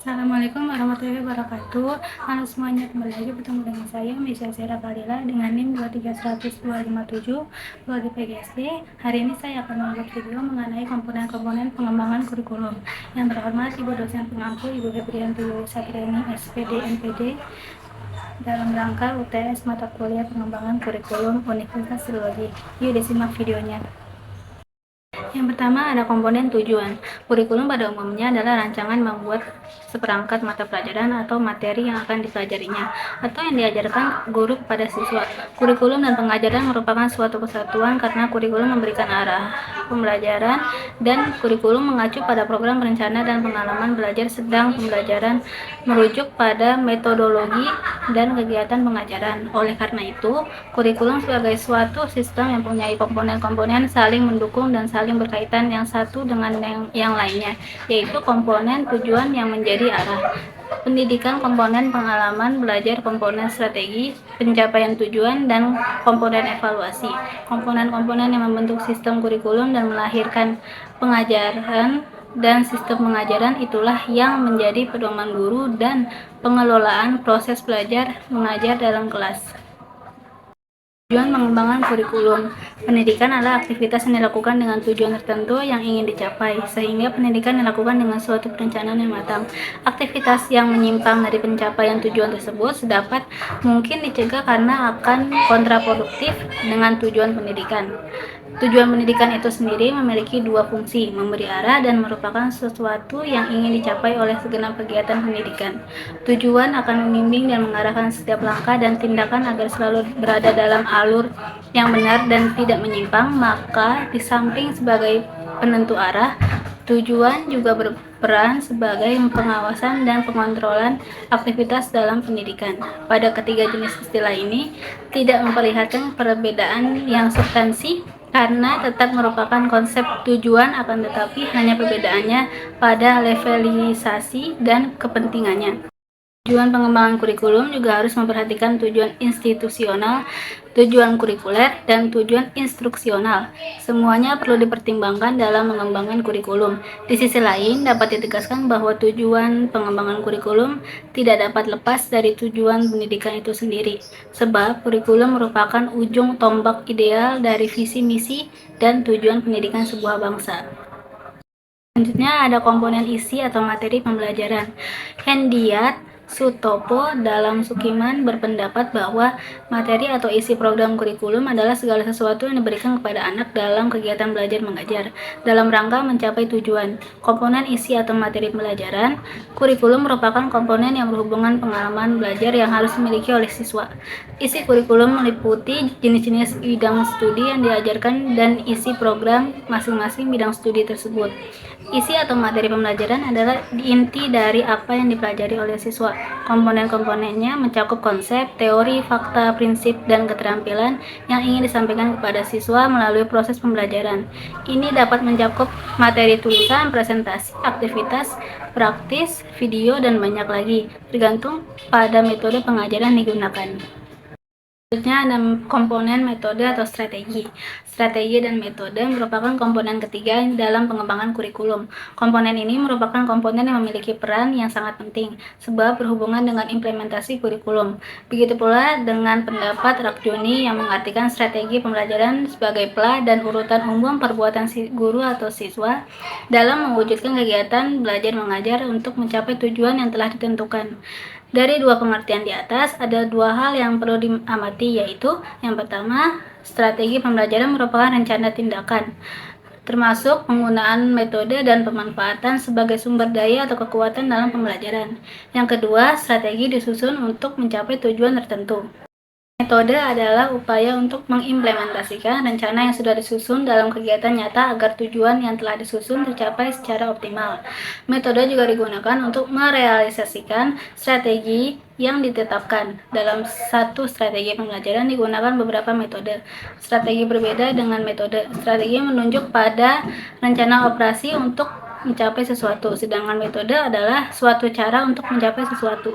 Assalamualaikum warahmatullahi wabarakatuh. Halo semuanya, kembali lagi bertemu dengan saya Misha Sera Kalila dengan NIM 2310257 di PGSD. Hari ini saya akan membuat video mengenai komponen-komponen pengembangan kurikulum. Yang terhormat Ibu dosen pengampu Ibu Febrianti Satriani SPD MPD dalam rangka UTS mata kuliah pengembangan kurikulum Universitas Sriwijaya. Yuk disimak videonya. Yang pertama ada komponen tujuan. Kurikulum pada umumnya adalah rancangan membuat seperangkat mata pelajaran atau materi yang akan dipelajarinya atau yang diajarkan guru kepada siswa. Kurikulum dan pengajaran merupakan suatu kesatuan karena kurikulum memberikan arah pembelajaran dan kurikulum mengacu pada program rencana dan pengalaman belajar, sedang pembelajaran merujuk pada metodologi dan kegiatan pengajaran. Oleh karena itu, kurikulum sebagai suatu sistem yang mempunyai komponen-komponen saling mendukung dan saling berkaitan yang satu dengan yang lainnya, yaitu komponen tujuan yang menjadi arah pendidikan, komponen pengalaman belajar, komponen strategi pencapaian tujuan, dan komponen evaluasi. Komponen-komponen yang membentuk sistem kurikulum dan melahirkan pengajaran dan sistem pengajaran itulah yang menjadi pedoman guru dan pengelolaan proses belajar mengajar dalam kelas. Tujuan pengembangan kurikulum. Pendidikan adalah aktivitas yang dilakukan dengan tujuan tertentu yang ingin dicapai, sehingga pendidikan dilakukan dengan suatu perencanaan yang matang. Aktivitas yang menyimpang dari pencapaian tujuan tersebut sedapat mungkin dicegah karena akan kontraproduktif dengan tujuan pendidikan. Tujuan pendidikan itu sendiri memiliki dua fungsi, memberi arah dan merupakan sesuatu yang ingin dicapai oleh segenap kegiatan pendidikan. Tujuan akan membimbing dan mengarahkan setiap langkah dan tindakan agar selalu berada dalam alur yang benar dan tidak menyimpang. Maka, di samping sebagai penentu arah, tujuan juga berperan sebagai pengawasan dan pengontrolan aktivitas dalam pendidikan. Pada ketiga jenis istilah ini tidak memperlihatkan perbedaan yang substansi karena tetap merupakan konsep tujuan, akan tetapi hanya perbedaannya pada levelisasi dan kepentingannya. Tujuan pengembangan kurikulum juga harus memperhatikan tujuan institusional, tujuan kurikuler, dan tujuan instruksional. Semuanya perlu dipertimbangkan dalam mengembangkan kurikulum. Di sisi lain, dapat ditegaskan bahwa tujuan pengembangan kurikulum tidak dapat lepas dari tujuan pendidikan itu sendiri, sebab kurikulum merupakan ujung tombak ideal dari visi misi dan tujuan pendidikan sebuah bangsa. Selanjutnya ada komponen isi atau materi pembelajaran. Hendiat Sutopo dalam Sukiman berpendapat bahwa materi atau isi program kurikulum adalah segala sesuatu yang diberikan kepada anak dalam kegiatan belajar mengajar dalam rangka mencapai tujuan. Komponen isi atau materi pembelajaran kurikulum merupakan komponen yang berhubungan pengalaman belajar yang harus dimiliki oleh siswa. Isi kurikulum meliputi jenis-jenis bidang studi yang diajarkan dan isi program masing-masing bidang studi tersebut. Isi atau materi pembelajaran adalah inti dari apa yang dipelajari oleh siswa. Komponen-komponennya mencakup konsep, teori, fakta, prinsip, dan keterampilan yang ingin disampaikan kepada siswa melalui proses pembelajaran. Ini dapat mencakup materi tulisan, presentasi, aktivitas, praktis, video, dan banyak lagi, tergantung pada metode pengajaran digunakan. Selanjutnya ada komponen metode atau strategi. Strategi dan metode merupakan komponen ketiga dalam pengembangan kurikulum. Komponen ini merupakan komponen yang memiliki peran yang sangat penting, sebab berhubungan dengan implementasi kurikulum. Begitu pula dengan pendapat Rakjuni yang mengartikan strategi pembelajaran sebagai pela dan urutan umum perbuatan guru atau siswa dalam mewujudkan kegiatan belajar mengajar untuk mencapai tujuan yang telah ditentukan. Dari dua pengertian di atas, ada dua hal yang perlu diamati, yaitu yang pertama, strategi pembelajaran merupakan rencana tindakan, termasuk penggunaan metode dan pemanfaatan sebagai sumber daya atau kekuatan dalam pembelajaran. Yang kedua, strategi disusun untuk mencapai tujuan tertentu. Metode adalah upaya untuk mengimplementasikan rencana yang sudah disusun dalam kegiatan nyata agar tujuan yang telah disusun tercapai secara optimal. Metode juga digunakan untuk merealisasikan strategi yang ditetapkan. Dalam satu strategi pembelajaran digunakan beberapa metode. Strategi berbeda dengan metode. Strategi menunjuk pada rencana operasi untuk mencapai sesuatu, sedangkan metode adalah suatu cara untuk mencapai sesuatu.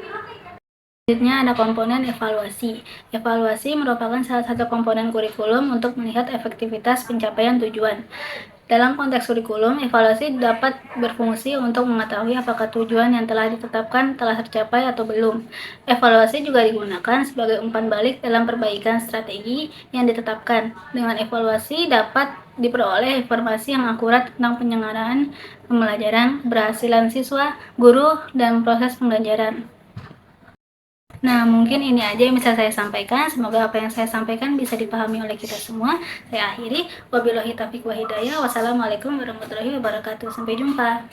Selanjutnya ada komponen evaluasi. Evaluasi merupakan salah satu komponen kurikulum untuk melihat efektivitas pencapaian tujuan. Dalam konteks kurikulum, evaluasi dapat berfungsi untuk mengetahui apakah tujuan yang telah ditetapkan telah tercapai atau belum. Evaluasi juga digunakan sebagai umpan balik dalam perbaikan strategi yang ditetapkan. Dengan evaluasi dapat diperoleh informasi yang akurat tentang penyelenggaraan pembelajaran, keberhasilan siswa, guru, dan proses pembelajaran. Nah, mungkin ini aja yang bisa saya sampaikan. Semoga apa yang saya sampaikan bisa dipahami oleh kita semua. Saya akhiri. Wabillahi taufiq wa hidayah. Wassalamualaikum warahmatullahi wabarakatuh. Sampai jumpa.